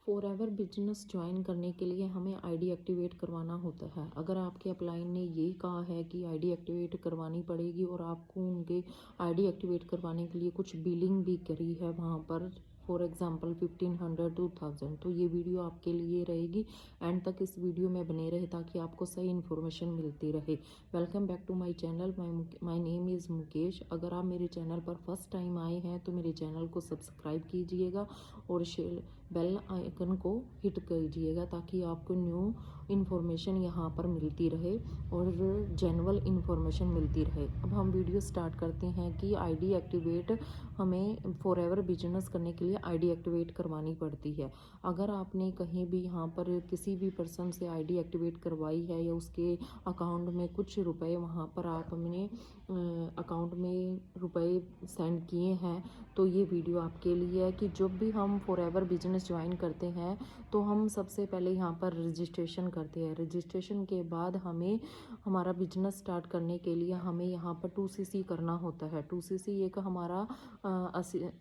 Forever business join करने के लिए हमें आईडी एक्टिवेट करवाना होता है। अगर आपके अपलाइन ने ये कहा है कि आईडी एक्टिवेट करवानी पड़ेगी और आपको उनके आईडी एक्टिवेट करवाने के लिए कुछ बिलिंग भी करी है वहाँ पर, फॉर एग्जांपल 1500 2000, तो ये वीडियो आपके लिए रहेगी। एंड तक इस वीडियो में बने रहे ताकि आपको सही इन्फॉर्मेशन मिलती रहे। Welcome back to my channel. My name is Mukesh. अगर आप मेरे चैनल पर फर्स्ट टाइम आए हैं तो मेरे चैनल को सब्सक्राइब कीजिएगा और बेल आइकन को हिट कीजिएगा ताकि आपको न्यू इन्फॉर्मेशन यहाँ पर मिलती रहे और जेन्युइन इन्फॉर्मेशन मिलती रहे। अब हम वीडियो स्टार्ट करते हैं कि आईडी एक्टिवेट हमें फॉरएवर बिजनेस करने के लिए आईडी एक्टिवेट करवानी पड़ती है। अगर आपने कहीं भी यहाँ पर किसी भी पर्सन से आईडी एक्टिवेट करवाई है या उसके अकाउंट में कुछ रुपए वहाँ पर आप अपने अकाउंट में रुपए सेंड किए हैं तो ये वीडियो आपके लिए है कि जब भी हम फॉरएवर बिजनेस ज्वाइन करते हैं तो हम सबसे पहले यहाँ पर रजिस्ट्रेशन करते हैं। रजिस्ट्रेशन के बाद हमें हमारा बिजनेस स्टार्ट करने के लिए हमें यहाँ पर 2CC करना होता है। 2CC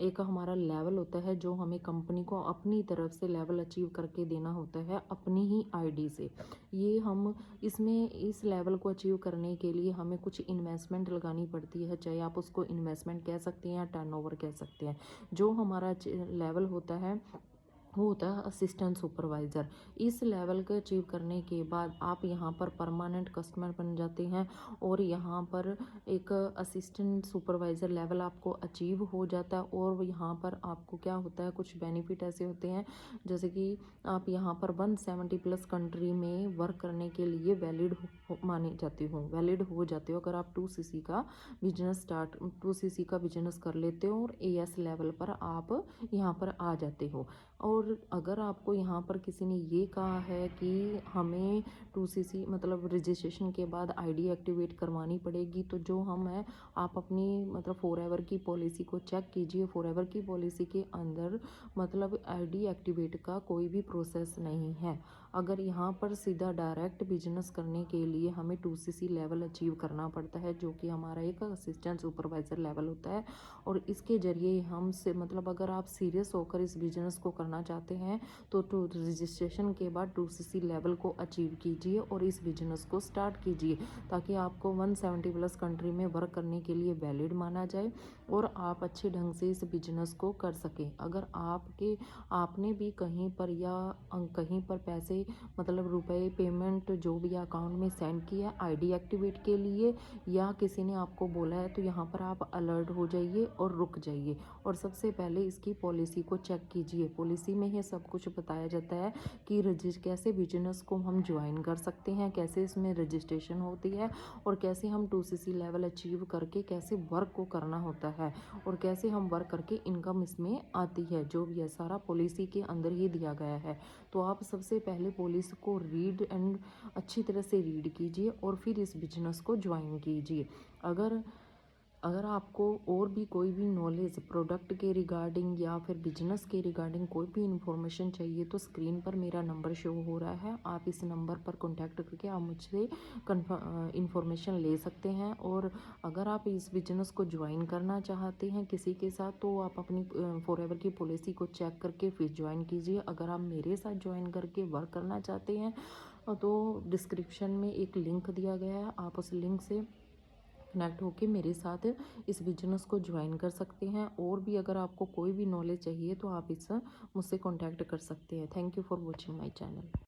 एक हमारा लेवल होता है जो हमें कंपनी को अपनी तरफ से लेवल अचीव करके देना होता है अपनी ही आईडी से। ये हम इसमें इस लेवल को अचीव करने के लिए हमें कुछ इन्वेस्टमेंट लगानी पड़ती है, चाहे आप उसको इन्वेस्टमेंट कह सकते हैं या टर्नओवर कह सकते हैं। जो हमारा लेवल होता है वो होता है असिस्टेंट सुपरवाइज़र। इस लेवल को अचीव करने के बाद आप यहाँ पर परमानेंट कस्टमर बन जाते हैं और यहाँ पर एक असिस्टेंट सुपरवाइज़र लेवल आपको अचीव हो जाता है। और यहाँ पर आपको क्या होता है, कुछ बेनिफिट ऐसे होते हैं जैसे कि आप यहाँ पर 170+ कंट्री में वर्क करने के लिए वैलिड माने जाते हो, वैलिड हो जाते हो अगर आप 2CC का बिजनेस कर लेते हो और AS लेवल पर आप यहाँ पर आ जाते हो। और अगर आपको यहाँ पर किसी ने ये कहा है कि हमें 2CC मतलब रजिस्ट्रेशन के बाद आईडी एक्टिवेट करवानी पड़ेगी, तो जो हम है आप अपनी मतलब फॉरएवर की पॉलिसी को चेक कीजिए। फॉरएवर की पॉलिसी के अंदर मतलब आईडी एक्टिवेट का कोई भी प्रोसेस नहीं है। अगर यहाँ पर सीधा डायरेक्ट बिजनेस करने के लिए हमें 2CC लेवल अचीव करना पड़ता है जो कि हमारा एक असिस्टेंट सुपरवाइज़र लेवल होता है। और इसके ज़रिए हम से मतलब अगर आप सीरियस होकर इस बिज़नेस को करना चाहते हैं तो रजिस्ट्रेशन के बाद 2CC लेवल को अचीव कीजिए और इस बिज़नेस को स्टार्ट कीजिए ताकि आपको 170+ कंट्री में वर्क करने के लिए वैलिड माना जाए और आप अच्छे ढंग से इस बिज़नेस को कर सकें। अगर आपने भी कहीं पर पैसे मतलब रुपए पेमेंट जो भी अकाउंट में सेंड किया आईडी एक्टिवेट के लिए या किसी ने आपको बोला है तो यहाँ पर आप अलर्ट हो जाइए और रुक जाइए और सबसे पहले इसकी पॉलिसी को चेक कीजिए। पॉलिसी में ही सब कुछ बताया जाता है कि कैसे बिजनेस को हम ज्वाइन कर सकते हैं, कैसे इसमें रजिस्ट्रेशन होती है और कैसे हम 2CC लेवल अचीव करके कैसे वर्क को करना होता है और कैसे हम वर्क करके इनकम इसमें आती है। जो भी है सारा पॉलिसी के अंदर ही दिया गया है। तो आप सबसे पहले पॉलिसी को रीड एंड अच्छी तरह से रीड कीजिए और फिर इस बिजनेस को ज्वाइन कीजिए। अगर आपको और भी कोई भी नॉलेज प्रोडक्ट के रिगार्डिंग या फिर बिजनेस के रिगार्डिंग कोई भी इन्फॉर्मेशन चाहिए तो स्क्रीन पर मेरा नंबर शो हो रहा है। आप इस नंबर पर कांटेक्ट करके आप मुझसे इन्फॉर्मेशन ले सकते हैं। और अगर आप इस बिजनेस को ज्वाइन करना चाहते हैं किसी के साथ तो आप अपनी फॉरएवर की पॉलिसी को चेक करके फिर ज्वाइन कीजिए। अगर आप मेरे साथ ज्वाइन करके वर्क करना चाहते हैं तो डिस्क्रिप्शन में एक लिंक दिया गया है, आप उस लिंक से कनेक्ट होके मेरे साथ इस बिजनेस को ज्वाइन कर सकते हैं। और भी अगर आपको कोई भी नॉलेज चाहिए तो आप मुझसे कांटेक्ट कर सकते हैं। Thank you for watching my channel.